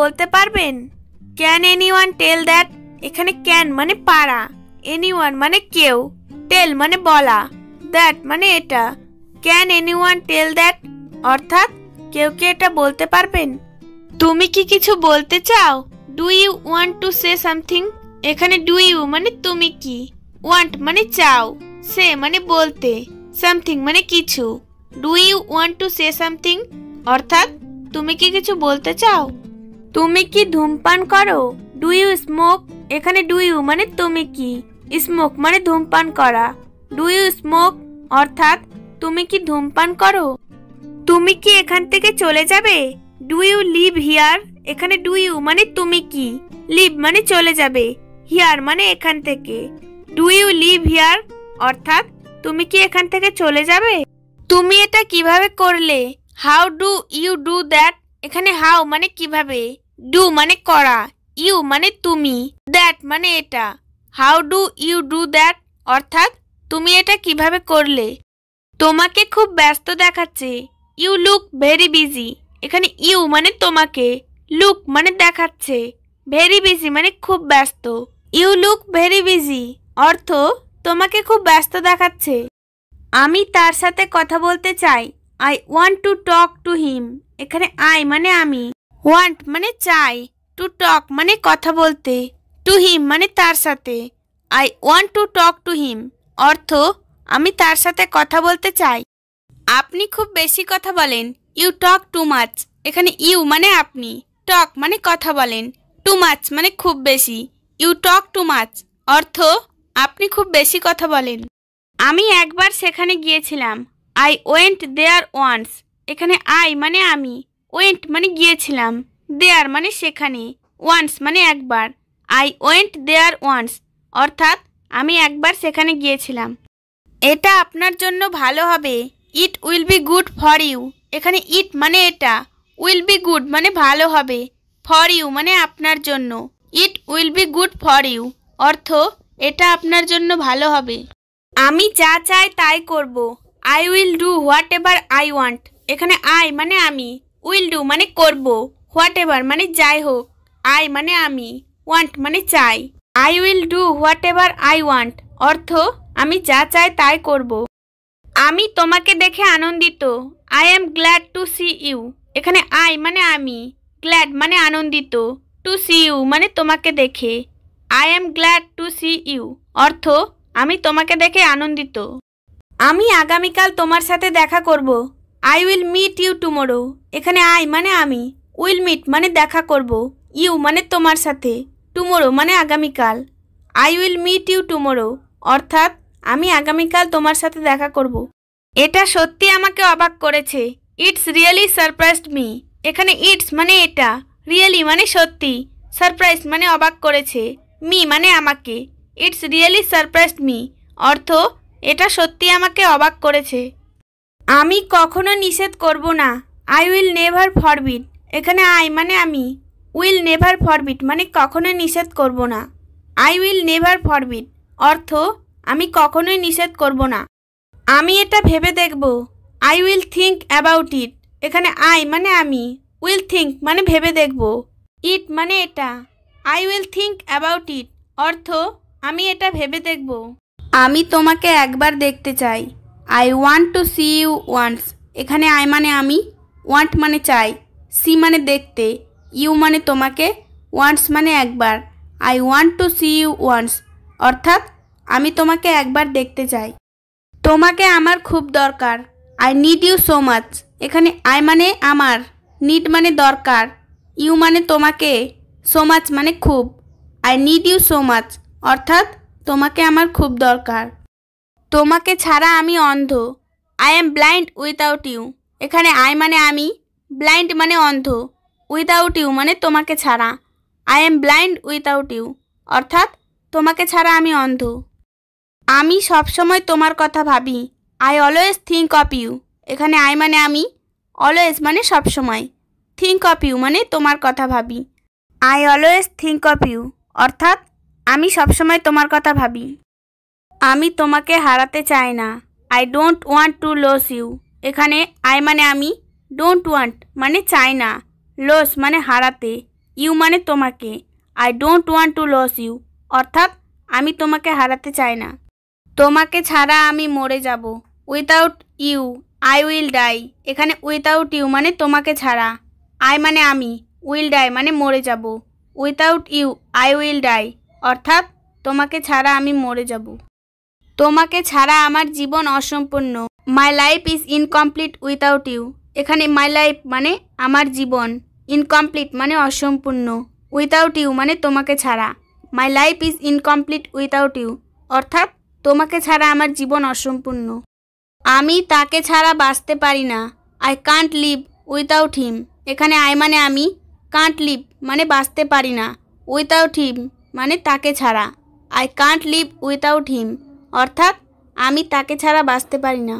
বলতে পারবেন? Can anyone tell that? এখানে ক্যান মানে পারা, এনিওয়ান মানে কেউ, টেল মানে বলা, দ্যাট মানে এটা। ক্যান এনিওয়ান টেল দ্যাট অর্থাৎ কেউ কি এটা বলতে পারবেন? তুমি কি কিছু বলতে চাও? Do you want to say something? এখানে ডু ইউ মানে তুমি কি, ওয়ান্ট মানে চাও, সে মানে বলতে, সামথিং মানে কিছু। Do you want to say something অর্থাৎ তুমি কি কিছু বলতে চাও? তুমি কি ধূমপান করো? Do you smoke? এখানে ডু ইউ মানে তুমি কি, স্মোক মানে ধূমপান করা। ডু ইউ স্মোক অর্থাৎ তুমি কি ধূমপান করো? তুমি কি এখান থেকে চলে যাবে? Do you live here? এখানে ডু ইউ মানে তুমি কি, লিভ মানে চলে যাবে, হিয়ার মানে এখান থেকে। ডু ইউ লিভ হিয়ার অর্থাৎ তুমি কি এখান থেকে চলে যাবে? তুমি এটা কিভাবে করলে? How do you do that? এখানে হাউ মানে কিভাবে, ডু মানে করা, ইউ মানে তুমি, দ্যাট মানে এটা। How do you do that অর্থাৎ তুমি এটা কিভাবে করলে? তোমাকে খুব ব্যস্ত দেখাচ্ছে। You look very busy. এখানে ইউ মানে তোমাকে, লুক মানে দেখাচ্ছে, ভেরি বিজি মানে খুব ব্যস্ত। ইউ লুক ভেরি বিজি অর্থ তোমাকে খুব ব্যস্ত দেখাচ্ছে। আমি তার সাথে কথা বলতে চাই। I want to talk to him. এখানে আই মানে আমি, ওয়ান্ট মানে চাই, টু টক মানে কথা বলতে, টু হিম মানে তার সাথে। I want to talk to him অর্থ আমি তার সাথে কথা বলতে চাই। আপনি খুব বেশি কথা বলেন। You talk too much. এখানে ইউ মানে আপনি, টক মানে কথা বলেন, টু মাচ মানে খুব বেশি। ইউ টক টু মাচ অর্থ আপনি খুব বেশি কথা বলেন। আমি একবার সেখানে গিয়েছিলাম। I went there once. এখানে আই মানে আমি, ওয়েন্ট মানে গিয়েছিলাম, দেয়ার মানে সেখানে, ওয়ান্স মানে একবার। আই ওয়েন্ট দেয়ার ওয়ান্স অর্থাৎ আমি একবার সেখানে গিয়েছিলাম। এটা আপনার জন্য ভালো হবে। It will be good for you. এখানে ইট মানে এটা, উইল বি গুড মানে ভালো হবে, ফর ইউ মানে আপনার জন্য। It will be good for you অর্থ এটা আপনার জন্য ভালো হবে। আমি যা চাই তাই করব। I will do what ever I want. এখানে আই মানে আমি, উইল ডু মানে করব, হোয়াট এভার মানে যাই হোক, আই মানে আমি, ওয়ান্ট মানে চাই। I will do what ever I want অর্থ আমি যা চাই তাই করব। আমি তোমাকে দেখে আনন্দিত। I am glad to see you. এখানে আই মানে আমি, গ্ল্যাড মানে আনন্দিত, টু সি ইউ মানে তোমাকে দেখে। I am glad to see you অর্থ আমি তোমাকে দেখে আনন্দিত। আমি আগামীকাল তোমার সাথে দেখা করব। I will meet you tomorrow. এখানে আই মানে আমি, উইল মিট মানে দেখা করব, ইউ মানে তোমার সাথে, টুমোরো মানে আগামীকাল। I will meet you tomorrow অর্থাৎ আমি আগামীকাল তোমার সাথে দেখা করব। এটা সত্যি আমাকে অবাক করেছে। It's really surprised me. এখানে ইটস মানে এটা, রিয়েলি মানে সত্যি, সারপ্রাইজ মানে অবাক করেছে, মি মানে আমাকে। ইটস রিয়েলি সারপ্রাইজড মি অর্থ এটা সত্যি আমাকে অবাক করেছে। আমি কখনো নিষেধ করব না। I will never forbid. এখানে আই মানে আমি, উইল নেভার ফরবিড মানে কখনোই নিষেধ করব না। আই উইল নেভার ফরবিড অর্থ আমি কখনোই নিষেধ করব না। আমি এটা ভেবে দেখব। I will think about it. এখানে আই মানে আমি, উইল থিঙ্ক মানে ভেবে দেখব, ইট মানে এটা। I will think about it অর্থ আমি এটা ভেবে দেখব। আমি তোমাকে একবার দেখতে চাই। I want to see you once. এখানে আই মানে আমি, ওয়ান্ট মানে চাই, সি মানে দেখতে, ইউ মানে তোমাকে, ওয়ান্স মানে একবার। I want to see you once অর্থাৎ আমি তোমাকে একবার দেখতে চাই। তোমাকে আমার খুব দরকার। I need you so much. এখানে আই মানে আমার, নিড মানে দরকার, ইউ মানে তোমাকে, সো মাচ মানে খুব। I need you so much অর্থাৎ তোমাকে আমার খুব দরকার। তোমাকে ছাড়া আমি অন্ধ। I am blind without you. এখানে আই মানে আমি, ব্লাইন্ড মানে অন্ধ, উইথাউট ইউ মানে তোমাকে ছাড়া। I am blind without you অর্থাৎ তোমাকে ছাড়া আমি অন্ধ। আমি সবসময় তোমার কথা ভাবি। I always think of you. এখানে আই মানে আমি, অলওয়েজ মানে সবসময়, থিঙ্ক অফ ইউ মানে তোমার কথা ভাবি। I always think of you অর্থাৎ আমি সবসময় তোমার কথা ভাবি। আমি তোমাকে হারাতে চাই না। I don't want to lose you. এখানে আই মানে আমি, ডোন্ট ওয়ান্ট মানে চাই না, লস মানে হারাতে, ইউ মানে তোমাকে। I don't want to lose you অর্থাৎ আমি তোমাকে হারাতে চাই না। তোমাকে ছাড়া আমি মরে যাব। Without you I will die. এখানে উইথাউট ইউ মানে তোমাকে ছাড়া, আই মানে আমি, উইল ডাই মানে মরে যাব। Without you I will die অর্থাৎ তোমাকে ছাড়া আমি মরে যাব। তোমাকে ছাড়া আমার জীবন অসম্পূর্ণ। My life is incomplete without you. এখানে মাই লাইফ মানে আমার জীবন, ইনকমপ্লিট মানে অসম্পূর্ণ, উইথাউট ইউ মানে তোমাকে ছাড়া। My life is incomplete without you অর্থাৎ তোমাকে ছাড়া আমার জীবন অসম্পূর্ণ। আমি তাকে ছাড়া বাঁচতে পারি না। আই কান্ট লিভ উইথাউট হিম। এখানে আই মানে আমি, কান্ট লিভ মানে বাঁচতে পারি না, উইথাউট হিম মানে তাকে ছাড়া। আই কান্ট লিভ উইথাউট হিম অর্থাৎ আমি তাকে ছাড়া বাঁচতে পারি না।